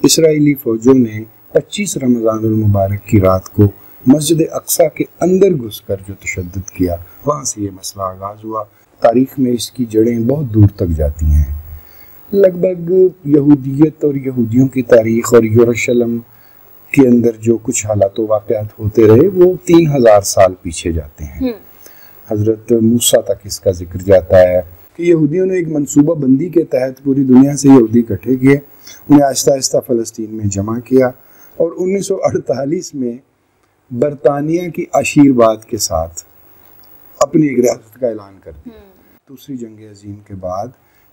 اسرائیلی فوجوں نے 25 رمضان المبارک کی رات کو مسجد اقصیٰ کے اندر گھس کر جو تشدد کیا، وہاں سے یہ مسئلہ آغاز ہوا۔ تاریخ میں اس کی جڑیں بہت دور تک جاتی ہیں۔ لگ بھگ یہودیت اور یہودیوں کی تاریخ اور یروشلم کے اندر جو کچھ حالات و واقعات ہوتے رہے وہ 3000 سال پیچھے جاتے ہیں۔ حضرت موسیٰ تک اس کا ذکر جاتا ہے کہ یہودیوں نے ایک منصوبہ بندی کے تحت پوری دنیا سے یہودی اکٹھے کیے، انہیں آہستہ آہستہ فلسطین میں جمع کیا، اور 1948 میں برطانیہ کی آشیرواد کے ساتھ اپنی ایک ریاست کا اعلان کر دیا۔ دوسری جنگ عظیم کے بعد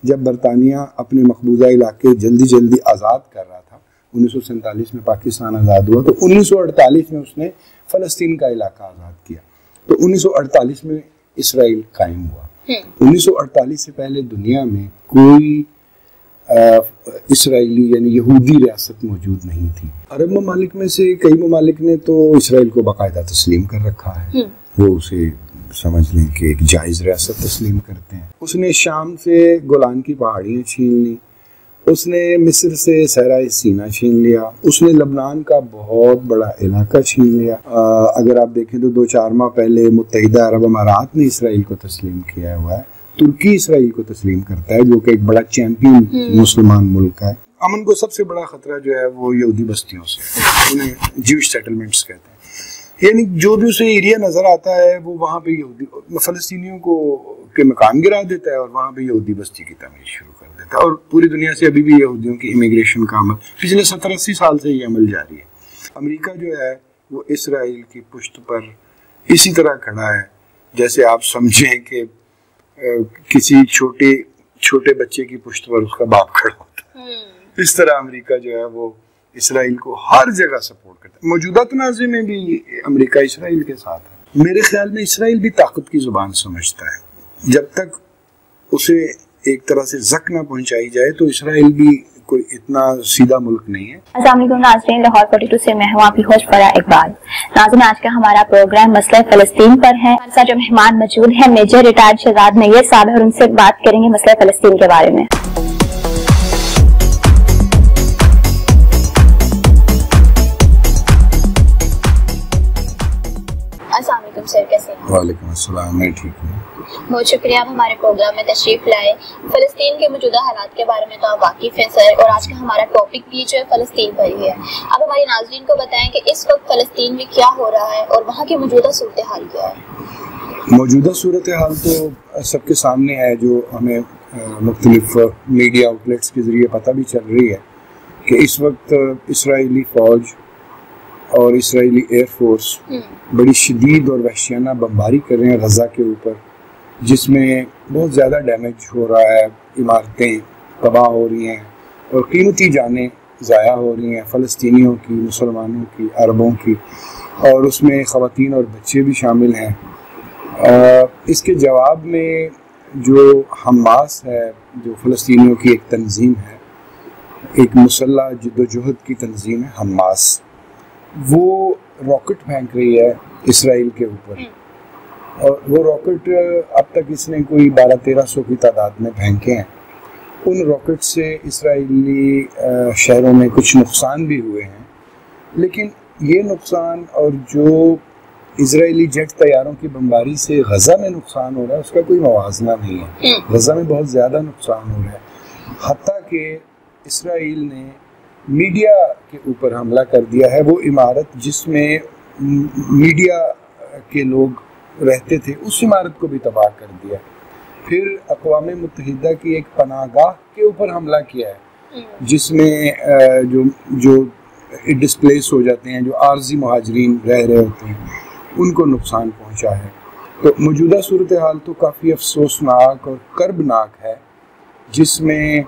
جب برطانیہ اپنے مقبوضہ علاقے جلدی آزاد کر رہا تھا، 1947 میں پاکستان آزاد ہوا، تو 1948 میں اس نے فلسطین کا علاقہ آزاد کیا، تو 1948 میں اسرائیل قائم ہوا۔ 1948 سے پہلے دنیا میں کوئی اسرائیلی یعنی یہودی ریاست موجود نہیں تھی۔ عرب ممالک میں سے کئی ممالک نے تو اسرائیل کو باقاعدہ تسلیم کر رکھا ہے، وہ اسے سمجھ لیں کہ ایک جائز ریاست تسلیم کرتے ہیں۔ اس نے شام سے گولان کی پہاڑیاں چھین لی، اس نے مصر سے صحرائے سینا چھین لیا، اس نے لبنان کا بہت بڑا علاقہ چھین لیا۔ اگر آپ دیکھیں تو 2-4 ماہ پہلے متحدہ عرب امارات نے اسرائیل کو تسلیم کیا ہوا ہے، ترکی اسرائیل کو تسلیم کرتا ہے جو کہ ایک بڑا چیمپئن مسلمان ملک ہے۔ امن کو سب سے بڑا خطرہ جو ہے وہ یہودی بستیوں سے، انہیں جیوش سیٹلمنٹس کہتے ہیں، یعنی جو بھی اسے ایریا نظر آتا ہے وہ وہاں پہ یہودی فلسطینیوں کو کے مکان گرا دیتا ہے اور وہاں پہ یہودی بستی کی تعمیر شروع کر دیتا ہے۔ اور پوری دنیا سے ابھی بھی یہودیوں کی امیگریشن کا عمل پچھلے 70-80 سال سے یہ عمل جاری ہے۔ امریکہ جو ہے وہ اسرائیل کی پشت پر اسی طرح کھڑا ہے جیسے آپ سمجھیں کہ کسی چھوٹے بچے کی پشت پر اس کا باپ کھڑا ہوتا ہے، اس طرح امریکہ جو ہے وہ اسرائیل کو ہر جگہ سپورٹ کرتا ہے۔ موجودہ تنازع میں بھی امریکہ اسرائیل کے ساتھ ہے۔ میرے خیال میں اسرائیل بھی طاقت کی زبان سمجھتا ہے، جب تک اسے ایک طرح سے زک نہ پہنچائی جائے تو اسرائیل بھی کوئی اتنا سیدھا ملک نہیں ہے۔ السلام علیکم ناظرین، لاہور 42 سے میں ہوں آپ کی ہوسٹ فرح اقبال۔ ناظرین، آج کا ہمارا پروگرام مسئلہ فلسطین پر ہے۔ ہمارے ساتھ جو مہمان موجود ہیں میجر ریٹائرڈ شہزاد نیت صاحب ہے، اور ان سے بات کریں گے مسئلہ فلسطین کے بارے میں۔ السلام علیکم سر، کیسے ہیں؟ وعلیکم السلام، میں ٹھیک ہوں۔ بہت شکریہ آپ ہمارے پروگرام میں تشریف لائے۔ فلسطین کے موجودہ حالات کے بارے میں تو آپ واقف ہیں سر، اور آج کا ہمارا ٹاپک بھی جو ہے فلسطین پر ہی ہے۔ آپ ہمارے ناظرین کو بتائیں کہ اس وقت فلسطین میں کیا ہو رہا ہے اور وہاں کی موجودہ صورتحال کیا ہے؟ موجودہ صورتحال تو سب کے سامنے ہے، جو ہمیں مختلف میڈیا آؤٹلیٹس کے ذریعے پتہ بھی چل رہی ہے کہ اس وقت اسرائیلی فوج اور اسرائیلی ایئر فورس بڑی شدید اور وحشیانہ بمباری کر رہے ہیں غزہ کے اوپر، جس میں بہت زیادہ ڈیمیج ہو رہا ہے، عمارتیں تباہ ہو رہی ہیں اور قیمتی جانیں ضائع ہو رہی ہیں، فلسطینیوں کی، مسلمانوں کی، عربوں کی، اور اس میں خواتین اور بچے بھی شامل ہیں۔ اس کے جواب میں جو حماس ہے، جو فلسطینیوں کی ایک تنظیم ہے، ایک مسلح جدوجہد کی تنظیم ہے حماس، وہ راکٹ پھینک رہی ہے اسرائیل کے اوپر، اور وہ راکٹ اب تک اس نے کوئی 1200-1300 کی تعداد میں پھینکے ہیں۔ ان راکٹ سے اسرائیلی شہروں میں کچھ نقصان بھی ہوئے ہیں، لیکن یہ نقصان اور جو اسرائیلی جیٹ طیاروں کی بمباری سے غزہ میں نقصان ہو رہا ہے اس کا کوئی موازنہ نہیں ہے۔ غزہ میں بہت زیادہ نقصان ہو رہا ہے، حتیٰ کہ اسرائیل نے میڈیا کے اوپر حملہ کر دیا ہے۔ وہ عمارت جس میں میڈیا کے لوگ رہتے تھے اس عمارت کو بھی تباہ کر دیا۔ پھر اقوام متحدہ کی ایک پناہ گاہ کے اوپر حملہ کیا ہے، جس میں جو ڈسپلیس ہو جاتے ہیں، جو عارضی مہاجرین رہ رہے ہوتے ہیں، ان کو نقصان پہنچا ہے۔ تو موجودہ صورتحال تو کافی افسوسناک اور کربناک ہے، جس میں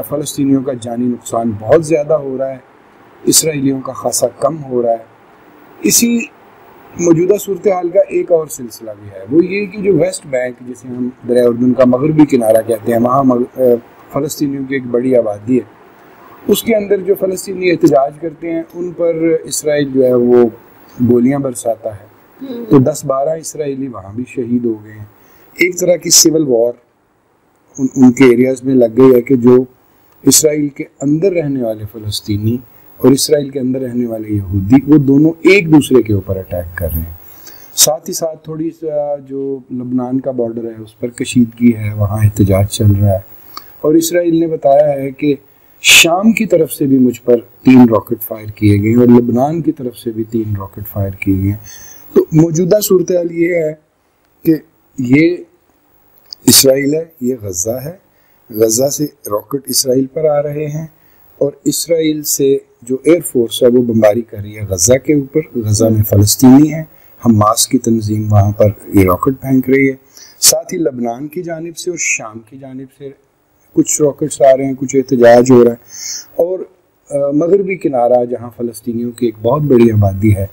فلسطینیوں کا جانی نقصان بہت زیادہ ہو رہا ہے، اسرائیلیوں کا خاصا کم ہو رہا ہے۔ اسی موجودہ صورتحال کا ایک اور سلسلہ بھی ہے، وہ یہ کہ جو ویسٹ بینک، جسے ہم دریائے اردن کا مغربی کنارہ کہتے ہیں، وہاں فلسطینیوں کی ایک بڑی آبادی ہے، اس کے اندر جو فلسطینی احتجاج کرتے ہیں ان پر اسرائیل جو ہے وہ گولیاں برساتا ہے، تو 10-12 اسرائیلی وہاں بھی شہید ہو گئے ہیں۔ ایک طرح کی سول وار ان کے ایریاز میں لگ گئی ہے کہ جو اسرائیل کے اندر رہنے والے فلسطینی اور اسرائیل کے اندر رہنے والے یہودی وہ دونوں ایک دوسرے کے اوپر اٹیک کر رہے ہیں. ساتھ ہی ساتھ تھوڑی سا جو لبنان کا بارڈر ہے اس پر کشیدگی ہے، وہاں احتجاج چل رہا ہے. اور اسرائیل نے بتایا ہے کہ شام کی طرف سے بھی مجھ پر 3 راکٹ فائر کیے گئے اور لبنان کی طرف سے بھی 3 راکٹ فائر کیے گئے. تو موجودہ صورتحال یہ ہے کہ یہ اسرائیل ہے، یہ غزہ ہے، غزہ سے راکٹ اسرائیل پر آ رہے ہیں اور اسرائیل سے جو ایئر فورس ہے وہ بمباری کر رہی ہے غزہ کے اوپر. غزہ میں فلسطینی ہیں، حماس کی تنظیم وہاں پر یہ راکٹ پھینک رہی ہے. ساتھ ہی لبنان کی جانب سے اور شام کی جانب سے کچھ راکٹس آ رہے ہیں، کچھ احتجاج ہو رہا ہے. اور مغربی کنارہ جہاں فلسطینیوں کی ایک بہت بڑی آبادی ہے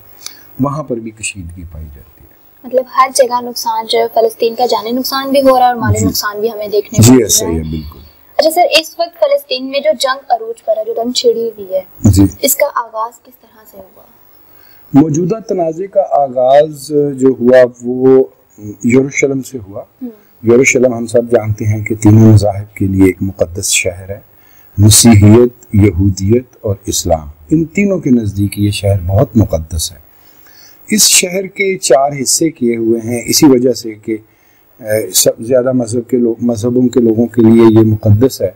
وہاں پر بھی کشیدگی پائی جاتی ہے. مطلب ہر جگہ نقصان جو ہے، فلسطین کا جانی نقصان بھی ہو رہا ہے اور مالی نقصان بھی ہمیں دیکھنے کو مل رہا ہے. بالکل. اچھا سر، اس وقت فلسطین میں جو جنگ عروج پر ہے، جو جنگ چھڑی ہوئی ہے، اس کا آغاز کس طرح سے ہوا؟ موجودہ تنازع کا آغاز جو ہوا وہ یروشلم سے ہوا. یروشلم ہم سب جانتے ہیں کہ تینوں مذاہب کے لیے ایک مقدس شہر ہے. مسیحیت، یہودیت اور اسلام، ان تینوں کے نزدیک یہ شہر بہت مقدس ہے. اس شہر کے 4 حصے کیے ہوئے ہیں اسی وجہ سے کہ زیادہ مذہبوں کے لوگوں کے لیے یہ مقدس ہے.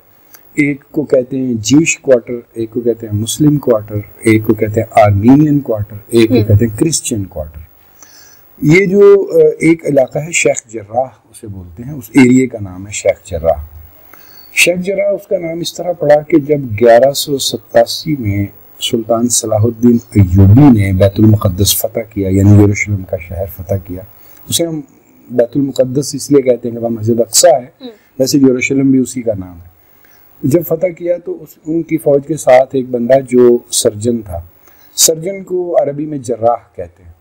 ایک کو کہتے ہیں جیوش کوارٹر، ایک کو کہتے ہیں مسلم کوارٹر، ایک کو کہتے ہیں آرمینین کوارٹر، ایک کو کہتے ہیں کرسچین کوارٹر. یہ جو ایک علاقہ ہے شیخ جراح اسے بولتے ہیں، اس ایریے کا نام ہے شیخ جراح. شیخ جراح اس کا نام اس طرح پڑا کہ جب 1187 میں سلطان صلاح الدین ایوبی نے بیت المقدس فتح کیا، یعنی یروشلم کا شہر فتح کیا. اسے ہم بیت المقدس اس لیے کہتے ہیں کہ وہاں مسجد اقصیٰ ہے، ویسے یروشلم بھی اسی کا نام ہے. جب فتح کیا تو ان کی فوج کے ساتھ ایک بندہ جو سرجن تھا، سرجن کو عربی میں جراح کہتے ہیں،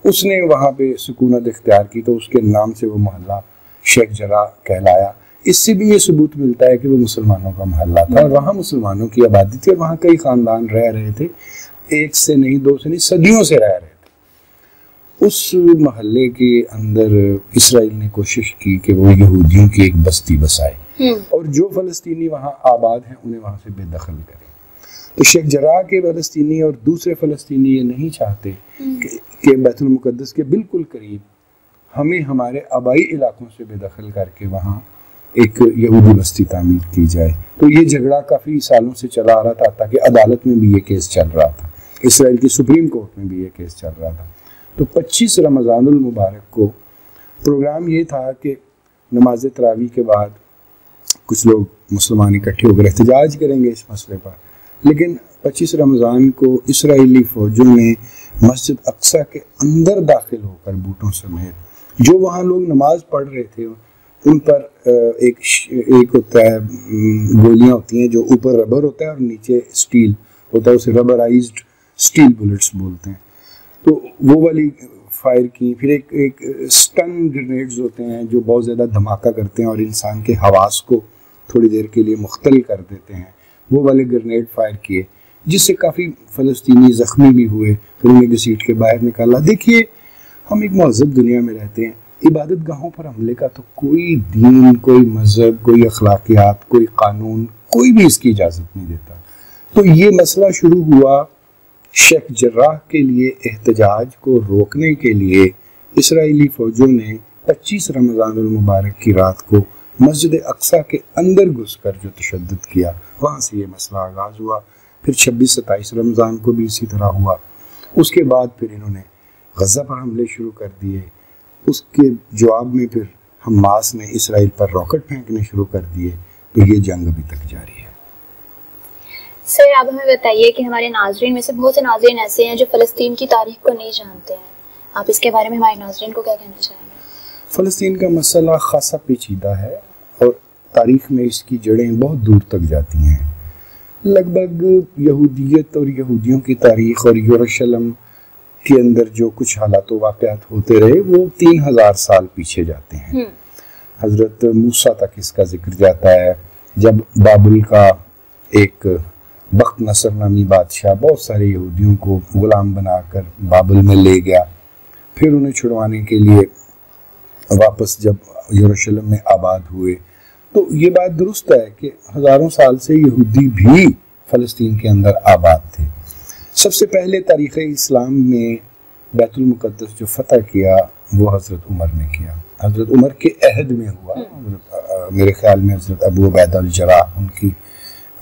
اس نے وہاں پہ سکونت اختیار کی تو اس کے نام سے وہ محلہ شیخ جراح کہلایا. اس سے بھی یہ ثبوت ملتا ہے کہ وہ مسلمانوں کا محلہ تھا اور وہاں مسلمانوں کی آبادی تھی اور وہاں کئی خاندان رہ رہے تھے، 1 سے نہیں 2 سے نہیں صدیوں سے رہ رہے تھے. اس محلے کے اندر اسرائیل نے کوشش کی کہ وہ یہودیوں کی ایک بستی بسائے اور جو فلسطینی وہاں آباد ہیں انہیں وہاں سے بے دخل کریں. تو شیخ جراح کے فلسطینی اور دوسرے فلسطینی یہ نہیں چاہتے کہ بیت المقدس کے بالکل قریب ہمیں ہمارے آبائی علاقوں سے بے دخل کر کے وہاں ایک یہودی بستی تعمیر کی جائے. تو یہ جھگڑا کافی سالوں سے چلا آ رہا تھا، تاکہ عدالت میں بھی یہ کیس چل رہا تھا، اسرائیل کی سپریم کورٹ میں بھی یہ کیس چل رہا تھا. تو 25 رمضان المبارک کو پروگرام یہ تھا کہ نماز تراویح کے بعد کچھ لوگ مسلمان اکٹھے ہو کر احتجاج کریں گے اس مسئلے پر. لیکن 25 رمضان کو اسرائیلی فوجوں نے مسجد اقصیٰ کے اندر داخل ہو کر بوٹوں سمیت جو وہاں لوگ نماز پڑھ رہے تھے ان پر ایک ہوتا ہے گولیاں ہوتی ہیں جو اوپر ربر ہوتا ہے اور نیچے اسٹیل ہوتا ہے، اسے ربرائزڈ اسٹیل بلٹس بولتے ہیں. تو وہ والی فائر کی. پھر ایک سٹن گرینیڈز ہوتے ہیں جو بہت زیادہ دھماکہ کرتے ہیں اور انسان کے حواس کو تھوڑی دیر کے لیے مختل کر دیتے ہیں، وہ والے گرینیڈ فائر کیے جس سے کافی فلسطینی زخمی بھی ہوئے، پھر انہیں گھسیٹ کے باہر نکالا. دیکھیے ہم ایک مہذب دنیا میں رہتے ہیں، عبادت گاہوں پر حملے کا تو کوئی دین، کوئی مذہب، کوئی اخلاقیات، کوئی قانون، کوئی بھی اس کی اجازت نہیں دیتا. تو یہ مسئلہ شروع ہوا شیخ جراح کے لیے احتجاج کو روکنے کے لیے اسرائیلی فوجوں نے 25 رمضان المبارک کی رات کو مسجد اقصیٰ کے اندر گھس کر جو تشدد کیا، وہاں سے یہ مسئلہ آغاز ہوا. پھر 26-27 رمضان کو بھی اسی طرح ہوا. اس کے بعد پھر انہوں نے غزہ پر حملے شروع کر دیے. اس کے جواب میں پھر حماس نے اسرائیل پر راکٹ پھینکنے شروع کر دیے. تو یہ جنگ ابھی تک جاری ہے. سر آپ ہمیں بتائیے کہ ہمارے ناظرین میں سے بہت سے ناظرین ایسے ہیں جو فلسطین کی تاریخ کو نہیں جانتے ہیں، آپ اس کے بارے میں ہمارے ناظرین کو کیا کہنا چاہیں گے؟ فلسطین کا مسئلہ خاصا پیچیدہ ہے اور تاریخ میں اس کی جڑیں بہت دور تک جاتی ہیں. لگ بھگ یہودیت اور یہودیوں کی تاریخ اور یروشلم کے اندر جو کچھ حالات و واقعات ہوتے رہے وہ 3000 سال پیچھے جاتے ہیں. حضرت موسیٰ تک اس کا ذکر جاتا ہے، جب بابل کا ایک بخت نصر نامی بادشاہ بہت سارے یہودیوں کو غلام بنا کر بابل میں لے گیا. پھر انہیں چھڑوانے کے لیے واپس جب یروشلم میں آباد ہوئے تو یہ بات درست ہے کہ ہزاروں سال سے یہودی بھی فلسطین کے اندر آباد تھے. سب سے پہلے تاریخ اسلام میں بیت المقدس جو فتح کیا وہ حضرت عمر نے کیا. حضرت عمر کے عہد میں ہوا. میرے خیال میں حضرت ابو عبیدہ الجراح ان کی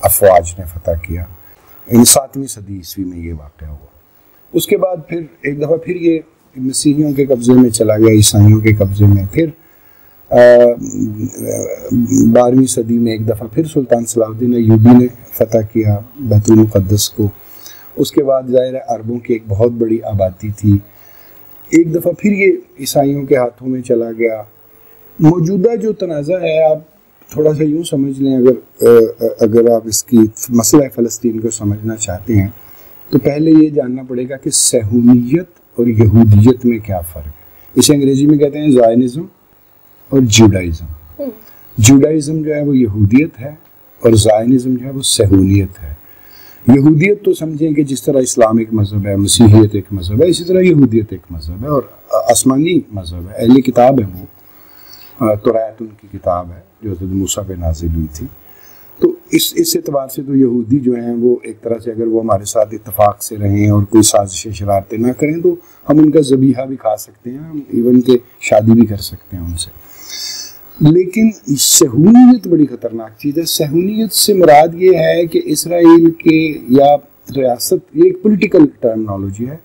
افواج نے فتح کیا. 7ویں صدی عیسوی میں یہ واقعہ ہوا. اس کے بعد پھر ایک دفعہ پھر یہ مسیحیوں کے قبضے میں چلا گیا, عیسائیوں کے قبضے میں. پھر 12ویں صدی میں ایک دفعہ پھر سلطان صلاح الدین ایوبی نے فتح کیا بیت المقدس کو. اس کے بعد ظاہر عربوں کی ایک بہت بڑی آبادی تھی. ایک دفعہ پھر یہ عیسائیوں کے ہاتھوں میں چلا گیا. موجودہ جو تنازع ہے آپ تھوڑا سا یوں سمجھ لیں, اگر آپ اس کی مسئلہ فلسطین کو سمجھنا چاہتے ہیں تو پہلے یہ جاننا پڑے گا کہ صہیونیت اور یہودیت میں کیا فرق ہے. اسے انگریزی میں کہتے ہیں زائنزم اور جوڈائزم. جوڈائزم جو ہے وہ یہودیت ہے اور زائنزم جو ہے وہ صہیونیت ہے. یہودیت تو سمجھیں کہ جس طرح اسلام ایک مذہب ہے, مسیحیت ایک مذہب ہے, اسی طرح یہودیت ایک مذہب ہے اور آسمانی مذہب ہے. اہل کتاب ہے وہ, توریت ان کی کتاب ہے جو حضرت موسیٰ پہ نازل ہوئی تھی. تو اس اعتبار سے تو یہودی جو ہیں وہ ایک طرح سے اگر وہ ہمارے ساتھ اتفاق سے رہیں اور کوئی سازش شرارتیں نہ کریں تو ہم ان کا ذبیحہ بھی کھا سکتے ہیں, ہم ایون کہ شادی بھی کر سکتے ہیں ان سے. لیکن صہیونیت بڑی خطرناک چیز ہے. صہیونیت سے مراد یہ ہے کہ اسرائیل کے یا ریاست, یہ ایک پولیٹیکل ٹرمنالوجی ہے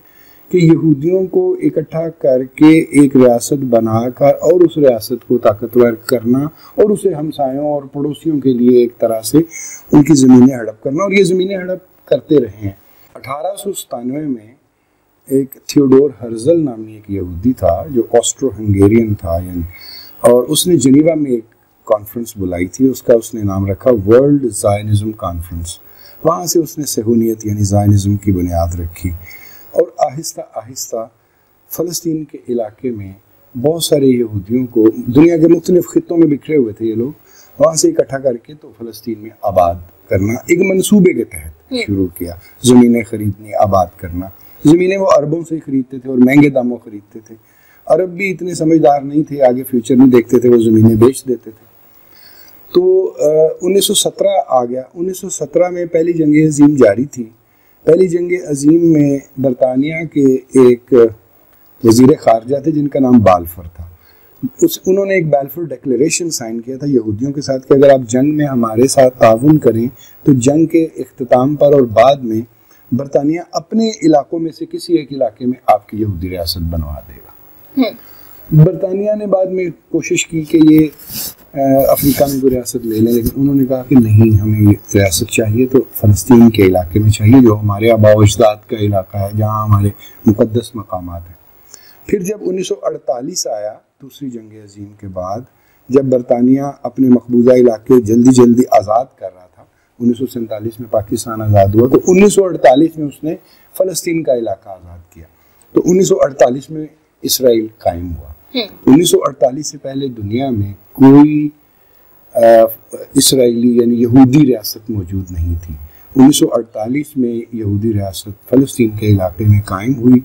کہ یہودیوں کو اکٹھا کر کے ایک ریاست بنا کر اور اس ریاست کو طاقتور کرنا اور اسے ہمسایوں اور پڑوسیوں کے لیے ایک طرح سے ان کی زمینیں ہڑپ کرنا, اور یہ زمینیں ہڑپ کرتے رہے ہیں. 1897 میں ایک تھیوڈور ہرزل نامی ایک یہودی تھا جو آسٹرو ہنگیرین تھا, یعنی, اور اس نے جنیوا میں ایک کانفرنس بلائی تھی. اس کا اس نے نام رکھا ورلڈ زائنزم کانفرنس. وہاں سے اس نے صہیونیت یعنی زائنزم کی بنیاد رکھی اور آہستہ آہستہ فلسطین کے علاقے میں بہت سارے یہودیوں کو, دنیا کے مختلف خطوں میں بکھرے ہوئے تھے یہ لوگ, وہاں سے اکٹھا کر کے تو فلسطین میں آباد کرنا ایک منصوبے کے تحت شروع کیا. زمینیں خریدنی, آباد کرنا. زمینیں وہ عربوں سے خریدتے تھے اور مہنگے داموں خریدتے تھے. عرب بھی اتنے سمجھدار نہیں تھے, آگے فیوچر نہیں دیکھتے تھے, وہ زمینیں بیچ دیتے تھے. تو 1917 آ گیا. 1917 میں پہلی جنگ عظیم جاری تھی. پہلی جنگ عظیم میں برطانیہ کے ایک وزیر خارجہ تھے جن کا نام بالفور تھا. انہوں نے ایک بالفور ڈیکلیریشن سائن کیا تھا یہودیوں کے ساتھ کہ اگر آپ جنگ میں ہمارے ساتھ تعاون کریں تو جنگ کے اختتام پر اور بعد میں برطانیہ اپنے علاقوں میں سے کسی ایک علاقے میں آپ کی یہودی ریاست بنوا دے گا. برطانیہ نے بعد میں کوشش کی کہ یہ افریقہ میں کوئی ریاست لے لیں, لیکن انہوں نے کہا کہ نہیں, ہمیں یہ ریاست چاہیے تو فلسطین کے علاقے میں چاہیے جو ہمارے آباء و اجداد کا علاقہ ہے, جہاں ہمارے مقدس مقامات ہیں. پھر جب 1948 آیا, دوسری جنگ عظیم کے بعد, جب برطانیہ اپنے مقبوضہ علاقے جلدی آزاد کر رہا تھا, 1947 میں پاکستان آزاد ہوا, تو 1948 میں اس نے فلسطین کا علاقہ آزاد کیا. تو 1948 میں اسرائیل قائم ہوا. 1948 سے پہلے دنیا میں کوئی اسرائیلی یعنی یہودی ریاست موجود نہیں تھی. 1948 میں یہودی ریاست فلسطین کے علاقے میں قائم ہوئی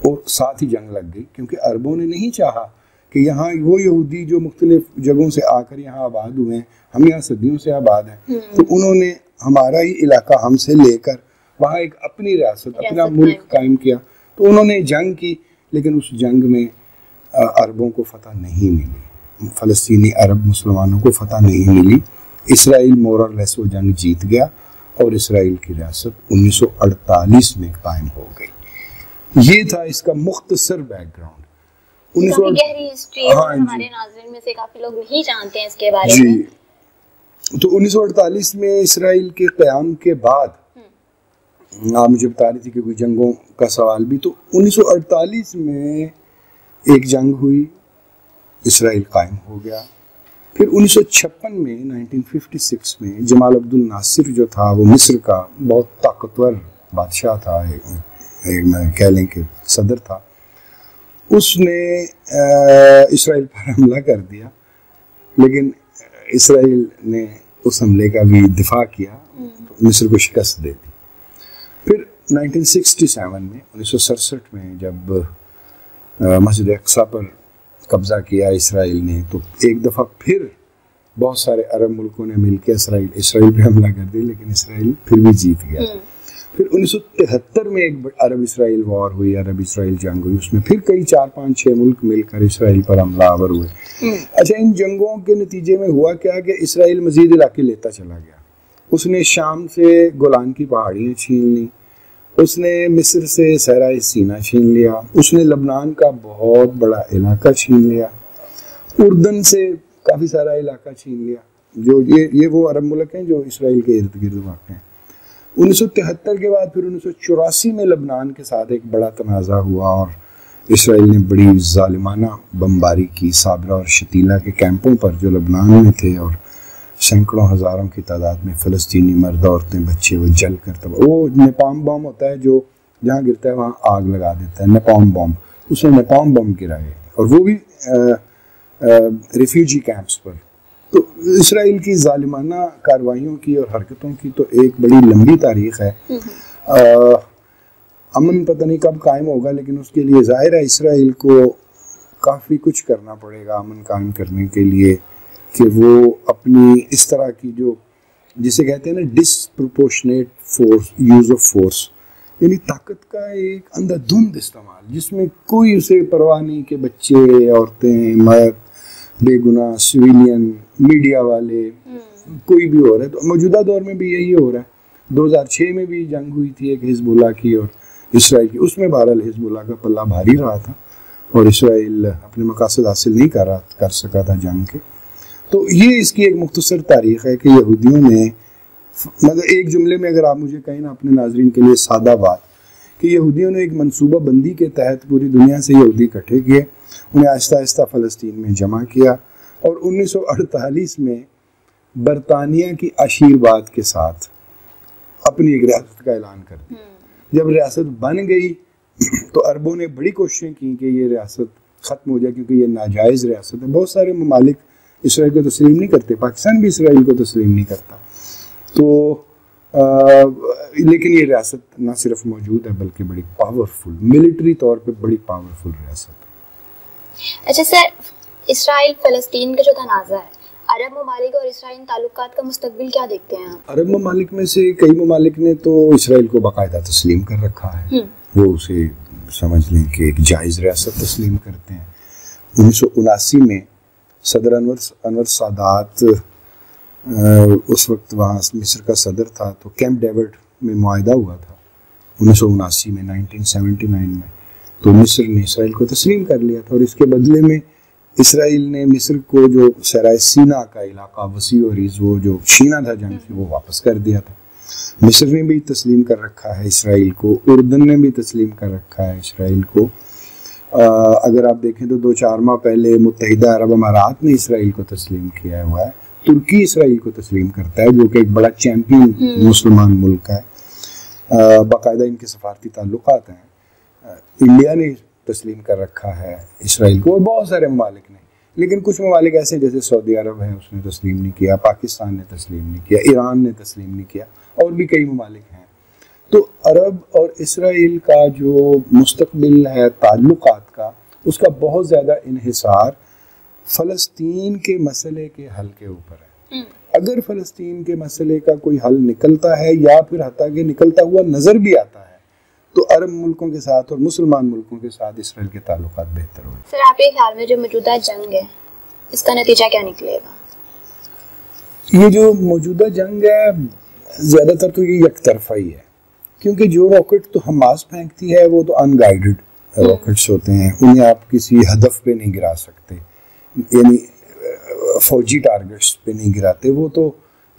اور ساتھ ہی جنگ لگ گئی, کیونکہ عربوں نے نہیں چاہا کہ یہاں وہ یہودی جو مختلف جگہوں سے آ کر یہاں آباد ہوئے ہیں, ہم یہاں صدیوں سے آباد ہیں, تو انہوں نے ہمارا ہی علاقہ ہم سے لے کر وہاں ایک اپنی ریاست, اپنا ملک قائم کیا. تو انہوں نے جنگ کی, لیکن اس جنگ میں عربوں کو فتح نہیں ملی, فلسطینی عرب مسلمانوں کو فتح نہیں ملی. اسرائیل مور اور لیس وہ جنگ جیت گیا اور اسرائیل کی ریاست 1948 میں قائم ہو گئی. یہ تھا اس کا مختصر بیک گراؤنڈ. گہری ہسٹری ہمارے ناظرین میں سے کافی لوگ نہیں جانتے ہیں اس کے بارے میں. تو 1948 میں اسرائیل کے قیام کے بعد, آپ مجھے بتا رہی تھی کہ کوئی جنگوں کا سوال بھی, تو 1948 میں ایک جنگ ہوئی, اسرائیل قائم ہو گیا. پھر 1956 میں 1956 میں جمال عبد الناصر جو تھا وہ مصر کا بہت طاقتور بادشاہ تھا, میں کہہ لیں کہ صدر تھا, اس نے اسرائیل پر حملہ کر دیا, لیکن اسرائیل نے اس حملے کا بھی دفاع کیا, مصر کو شکست دے دی. پھر 1967 میں 1967 میں جب مسجد اقصی پر قبضہ کیا اسرائیل نے, تو ایک دفعہ پھر بہت سارے عرب ملکوں نے مل کے اسرائیل پہ حملہ کر دیا، لیکن اسرائیل پھر بھی جیت گیا۔ پھر 1973 میں ایک عرب اسرائیل وار ہوئی، عرب اسرائیل جنگ ہوئی، اس میں پھر کئی 4-5-6 ملک مل کر اسرائیل پر حملہ آور ہوئے۔ اچھا، ان جنگوں کے نتیجے میں ہوا کیا کہ اسرائیل مزید علاقے لیتا چلا گیا۔ اس نے شام سے گولان کی پہاڑیاں چھین لیں، اس نے مصر سے صحرائے سینا چھین لیا، اس نے لبنان کا بہت بڑا علاقہ چھین لیا، اردن سے کافی سارا علاقہ چھین لیا، جو یہ وہ عرب ملک ہیں جو اسرائیل کے ارد گرد واقع ہیں۔ 1973 کے بعد پھر 1984 میں لبنان کے ساتھ ایک بڑا تنازع ہوا اور اسرائیل نے بڑی ظالمانہ بمباری کی صابرہ اور شتیلہ کے کیمپوں پر جو لبنان میں تھے، اور سینکڑوں ہزاروں کی تعداد میں فلسطینی مرد، عورتیں، بچے وہ جل کر تباہ۔ وہ نیپام بم ہوتا ہے جو جہاں گرتا ہے وہاں آگ لگا دیتا ہے، نیپام بم، اس نے نیپام بم گرائے، اور وہ بھی ریفیوجی کیمپس پر۔ تو اسرائیل کی ظالمانہ کارروائیوں کی اور حرکتوں کی تو ایک بڑی لمبی تاریخ ہے۔ امن پتہ نہیں کب قائم ہوگا، لیکن اس کے لیے ظاہر ہے اسرائیل کو کافی کچھ کرنا پڑے گا امن قائم کرنے کے لیے، کہ وہ اپنی اس طرح کی جو جسے کہتے ہیں نا ڈسپروپورشنیٹ فورس، یوز آف فورس، یعنی طاقت کا ایک اندھا دھند استعمال، جس میں کوئی اسے پرواہ نہیں کہ بچے، عورتیں، مرد، بے گناہ سویلین، میڈیا والے، کوئی بھی ہو رہا ہے۔ تو موجودہ دور میں بھی یہی ہو رہا ہے۔ 2006 میں بھی جنگ ہوئی تھی ایک حزب اللہ کی اور اسرائیل کی، اس میں بہرحال حزب اللہ کا پلہ بھاری رہا تھا اور اسرائیل اپنے مقاصد حاصل نہیں کر سکا تھا جنگ کے۔ تو یہ اس کی ایک مختصر تاریخ ہے کہ یہودیوں نے، مگر ایک جملے میں اگر آپ مجھے کہیں نا اپنے ناظرین کے لیے سادہ بات، کہ یہودیوں نے ایک منصوبہ بندی کے تحت پوری دنیا سے یہودی اکٹھے کیے، انہیں آہستہ آہستہ فلسطین میں جمع کیا، اور 1948 میں برطانیہ کی آشیرواد کے ساتھ اپنی ایک ریاست کا اعلان کر دیا۔ جب ریاست بن گئی تو عربوں نے بڑی کوششیں کی کہ یہ ریاست ختم ہو جائے، کیونکہ یہ ناجائز ریاست ہے۔ بہت سارے ممالک اسرائیل کو تسلیم نہیں کرتے، پاکستان بھی اسرائیل کو تسلیم نہیں کرتا، تو لیکن یہ ریاست نہ صرف موجود ہے بلکہ بڑی پاورفل، ملٹری طور پہ بڑی پاورفل ریاست ہے۔ اچھا سر، اسرائیل فلسطین کا جو تنازع ہے، عرب ممالک اور اسرائیل تعلقات کا مستقبل کیا دیکھتے ہیں آپ؟ عرب ممالک میں سے کئی ممالک نے تو اسرائیل کو باقاعدہ تسلیم کر رکھا ہے، وہ اسے سمجھ لیں کہ ایک جائز ریاست تسلیم کرتے ہیں۔ 1979 میں صدر انور سادات اس وقت وہاں مصر کا صدر تھا، تو کیمپ ڈیوڈ میں معاہدہ ہوا تھا 1979 میں، 1979 میں، تو مصر نے اسرائیل کو تسلیم کر لیا تھا، اور اس کے بدلے میں اسرائیل نے مصر کو جو صحرائے سینا کا علاقہ وسیع و عریض، وہ جو چھینا تھا جنگ سے، وہ واپس کر دیا تھا۔ مصر نے بھی تسلیم کر رکھا ہے اسرائیل کو، اردن نے بھی تسلیم کر رکھا ہے اسرائیل کو۔ اگر آپ دیکھیں تو 2-4 ماہ پہلے متحدہ عرب امارات نے اسرائیل کو تسلیم کیا ہوا ہے، ترکی اسرائیل کو تسلیم کرتا ہے جو کہ ایک بڑا چیمپئن مسلمان ملک ہے، باقاعدہ ان کے سفارتی تعلقات ہیں۔ انڈیا نے تسلیم کر رکھا ہے اسرائیل کو، اور بہت سارے ممالک نے، لیکن کچھ ممالک ایسے جیسے سعودی عرب ہے، اس نے تسلیم نہیں کیا، پاکستان نے تسلیم نہیں کیا، ایران نے تسلیم نہیں کیا، اور بھی کئی ممالک ہیں۔ تو عرب اور اسرائیل کا جو مستقبل ہے تعلقات کا، اس کا بہت زیادہ انحصار فلسطین کے مسئلے کے حل کے اوپر ہے۔ اگر فلسطین کے مسئلے کا کوئی حل نکلتا ہے، یا پھر حتیٰ کہ نکلتا ہوا نظر بھی آتا ہے، تو عرب ملکوں کے ساتھ اور مسلمان ملکوں کے ساتھ اسرائیل کے تعلقات بہتر ہوئے۔ سر، آپ کے خیال میں جو موجودہ جنگ ہے، اس کا نتیجہ کیا نکلے گا؟ یہ جو موجودہ جنگ ہے زیادہ تر تو یہ یک طرفہ ہی ہے، کیونکہ جو راکٹ تو حماس پھینکتی ہے وہ تو ان گائیڈڈ راکٹس ہوتے ہیں، انہیں آپ کسی ہدف پہ نہیں گرا سکتے، یعنی فوجی ٹارگٹس پہ نہیں گراتے، وہ تو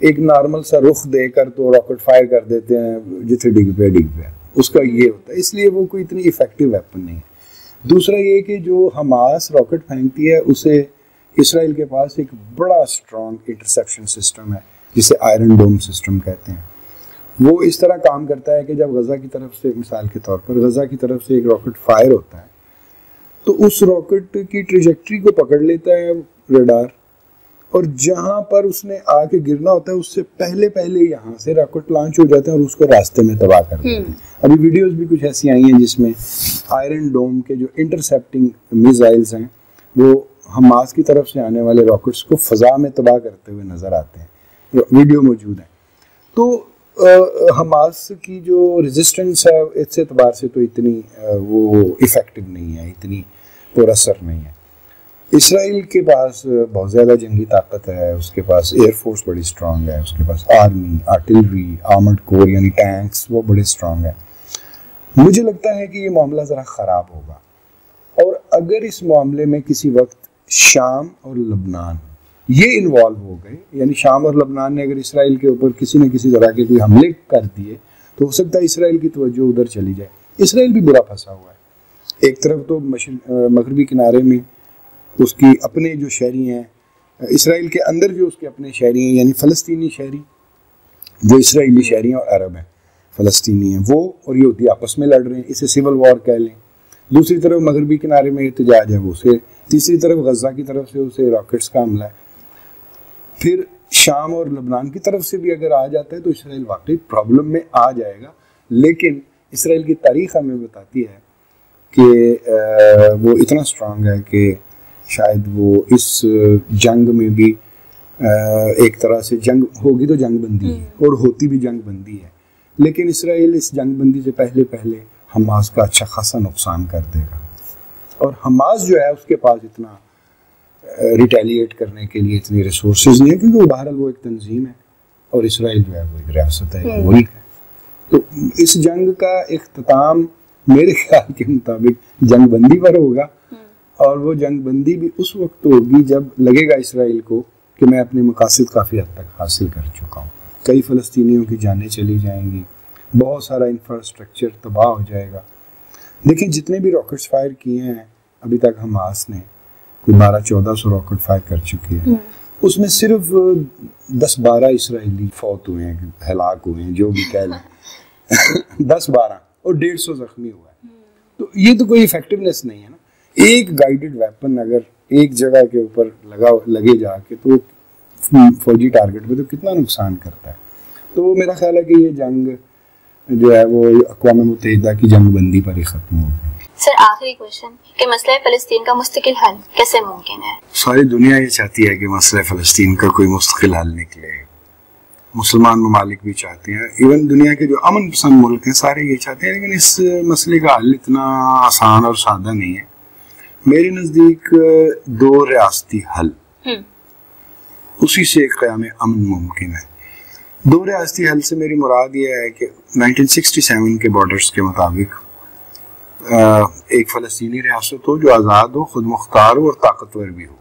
ایک نارمل سا رخ دے کر تو راکٹ فائر کر دیتے ہیں، جتنے ڈگ پہ اس کا یہ ہوتا ہے، اس لیے وہ کوئی اتنی ایفیکٹو ویپن نہیں ہے۔ دوسرا یہ کہ جو حماس راکٹ پھینکتی ہے، اسے اسرائیل کے پاس ایک بڑا اسٹرانگ انٹرسیپشن سسٹم ہے، جسے آئرن ڈوم سسٹم کہتے ہیں۔ وہ اس طرح کام کرتا ہے کہ جب غزہ کی طرف سے، مثال کے طور پر غزہ کی طرف سے ایک راکٹ فائر ہوتا ہے، تو اس راکٹ کی ٹریجیکٹری کو پکڑ لیتا ہے ریڈار، اور جہاں پر اس نے آ کے گرنا ہوتا ہے، اس سے پہلے یہاں سے راکٹ لانچ ہو جاتے ہیں اور اس کو راستے میں تباہ کر دیتے ہیں۔ ابھی ویڈیوز بھی کچھ ایسی آئی ہیں جس میں آئرن ڈوم کے جو انٹرسیپٹنگ میزائلز ہیں وہ حماس کی طرف سے آنے والے راکٹس کو فضا میں تباہ کرتے ہوئے نظر آتے ہیں، ویڈیو موجود ہیں. تو حماس کی جو ریزسٹنس ہے اس اعتبار سے تو اتنی وہ افیکٹو نہیں ہے، اتنی پر اثر نہیں ہے. اسرائیل کے پاس بہت زیادہ جنگی طاقت ہے، اس کے پاس ایئر فورس بڑی اسٹرانگ ہے، اس کے پاس آرمی، آرٹلری، آرمڈ کور یعنی ٹینکس وہ بڑے اسٹرانگ ہیں. مجھے لگتا ہے کہ یہ معاملہ ذرا خراب ہوگا، اور اگر اس معاملے میں کسی وقت شام اور لبنان یہ انوالو ہو گئے، یعنی شام اور لبنان نے اگر اسرائیل کے اوپر کسی نہ کسی طرح کے کوئی حملے کر دیے تو ہو سکتا ہے اسرائیل کی توجہ ادھر چلی جائے. اسرائیل بھی برا پھنسا ہوا ہے. ایک طرف تو مغربی کنارے میں اس کی اپنے جو شہری ہیں، اسرائیل کے اندر جو اس کے اپنے شہری ہیں یعنی فلسطینی شہری، جو اسرائیلی شہری ہیں اور عرب ہیں، فلسطینی ہیں، وہ اور یہودی آپس میں لڑ رہے ہیں، اسے سول وار کہہ لیں. دوسری طرف مغربی کنارے میں احتجاج ہے وہ سے، تیسری طرف غزہ کی طرف سے اسے راکٹس کا حملہ ہے. پھر شام اور لبنان کی طرف سے بھی اگر آ جاتا ہے تو اسرائیل واقعی پرابلم میں آ جائے گا. لیکن اسرائیل کی تاریخ ہمیں بتاتی ہے کہ وہ اتنا اسٹرانگ ہے کہ شاید وہ اس جنگ میں بھی ایک طرح سے جنگ ہوگی تو جنگ بندی ہے، اور ہوتی بھی جنگ بندی ہے، لیکن اسرائیل اس جنگ بندی سے پہلے حماس کا اچھا خاصا نقصان کر دے گا. اور حماس جو ہے اس کے پاس اتنا ریٹیلیٹ کرنے کے لیے اتنی ریسورسز نہیں ہے، کیونکہ وہ بہرحال وہ ایک تنظیم ہے اور اسرائیل جو ہے وہ ایک ریاست ہے، ایک ملک ہے. تو اس جنگ کا اختتام میرے خیال کے مطابق جنگ بندی پر ہوگا، اور وہ جنگ بندی بھی اس وقت ہوگی جب لگے گا اسرائیل کو کہ میں اپنے مقاصد کافی حد تک حاصل کر چکا ہوں. کئی فلسطینیوں کی جانیں چلی جائیں گی، بہت سارا انفراسٹرکچر تباہ ہو جائے گا. لیکن جتنے بھی راکٹس فائر کیے ہیں ابھی تک حماس نے، کوئی 1200-1400 راکٹ فائر کر چکے ہیں، اس میں صرف 10-12 اسرائیلی فوت ہوئے ہیں، ہلاک ہوئے ہیں، جو بھی کہہ لیں 10-12، اور 150 زخمی ہوا ہے. تو یہ تو کوئی ایفیکٹونیس نہیں ہے نا. ایک گائیڈڈ ویپن اگر ایک جگہ کے اوپر لگے جا کے تو فوجی ٹارگٹ پہ تو کتنا نقصان کرتا ہے. تو میرا خیال ہے کہ یہ جنگ جو ہے وہ اقوام متحدہ کی جنگ بندی پر ہی ختم ہوگی. سر آخری کوشچن کہ مسئلہ فلسطین کا مستقل حل کیسے ممکن ہے؟ ساری دنیا یہ چاہتی ہے کہ مسئلہ فلسطین کا کوئی مستقل حل نکلے. مسلمان ممالک بھی چاہتے ہیں، ایون دنیا کے جو امن پسند ملک ہیں سارے یہ چاہتے ہیں، لیکن اس مسئلے کا حل اتنا آسان اور سادہ نہیں ہے. میرے نزدیک 2 ریاستی حل، اسی سے قیام امن ممکن ہے. 2 ریاستی حل سے میری مراد یہ ہے کہ 1967 کے بارڈرز کے مطابق ایک فلسطینی ریاست ہو جو آزاد ہو، خود مختار ہو اور طاقتور بھی ہو،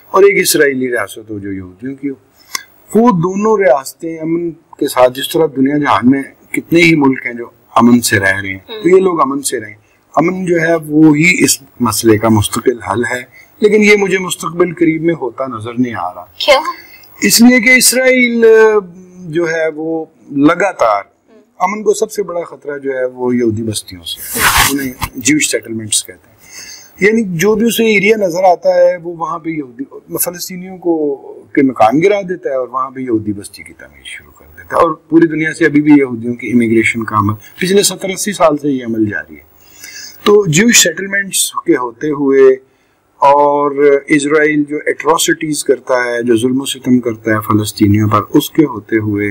اور ایک اسرائیلی ریاست ہو جو یہودیوں کی ہو. وہ دونوں ریاستیں امن کے ساتھ، جس طرح دنیا جہان میں کتنے ہی ملک ہیں جو امن سے رہ رہے ہیں، تو یہ لوگ امن سے رہیں. امن جو ہے وہ ہی اس مسئلے کا مستقل حل ہے، لیکن یہ مجھے مستقبل قریب میں ہوتا نظر نہیں آ رہا. کیوں؟ اس لیے کہ اسرائیل جو ہے وہ لگاتار امن کو سب سے بڑا خطرہ جو ہے وہ یہودی بستیوں سے، انہیں جیوش سیٹلمنٹس کہتے ہیں، یعنی جو بھی اسے ایریا نظر آتا ہے وہ وہاں پہ یہودی فلسطینیوں کو کے مکان گرا دیتا ہے اور وہاں پہ یہودی بستی کی تعمیر شروع کر دیتا ہے. اور پوری دنیا سے ابھی بھی یہودیوں کی امیگریشن کا عمل پچھلے 70-80 سال سے یہ عمل جاری ہے. تو جیوش سیٹلمنٹس کے ہوتے ہوئے اور اسرائیل جو ایٹراسٹیز کرتا ہے، جو ظلم و ستم کرتا ہے فلسطینیوں پر، اس کے ہوتے ہوئے،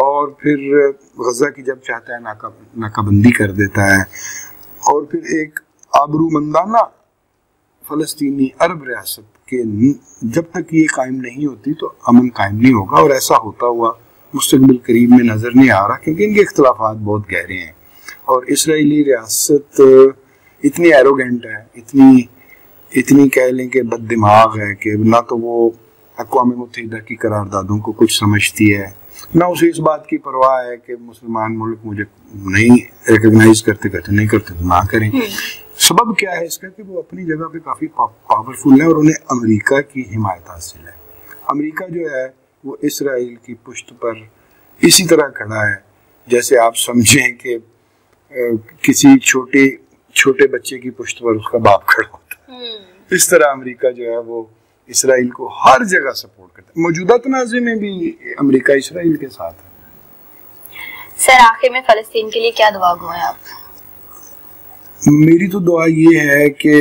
اور پھر غزہ کی جب چاہتا ہے ناکہ بندی کر دیتا ہے، اور پھر ایک آبرومندانہ فلسطینی عرب ریاست کے جب تک یہ قائم نہیں ہوتی تو امن قائم نہیں ہوگا. اور ایسا ہوتا ہوا مستقبل قریب میں نظر نہیں آ رہا، کیونکہ ان کے اختلافات بہت گہرے ہیں. اور اسرائیلی ریاست اتنی ایروگنٹ ہے، اتنی کہہ لیں کہ بد دماغ ہے کہ نہ تو وہ اقوام متحدہ کی قراردادوں کو کچھ سمجھتی ہے، نہ اسے اس بات کی پرواہ ہے کہ مسلمان ملک مجھے نہیں ریکگنائز کرتے نہیں کرتے تو نہ کریں. سبب کیا ہے اس کا؟ کہ وہ اپنی جگہ پہ کافی پاورفل ہے اور انہیں امریکہ کی حمایت حاصل ہے. امریکہ جو ہے وہ اسرائیل کی پشت پر اسی طرح کھڑا ہے جیسے آپ سمجھیں کہ کسی چھوٹے بچے کی پشت پر اس کا باپ کھڑا ہوتا ہے. اس طرح امریکہ جو ہے وہ اسرائیل کو ہر جگہ سپورٹ کرتا ہے. موجودہ تنازع میں بھی امریکہ اسرائیل کے ساتھ ہے. سر آخر میں فلسطین کے لیے کیا دعا گو ہیں آپ؟ میری تو دعا یہ ہے کہ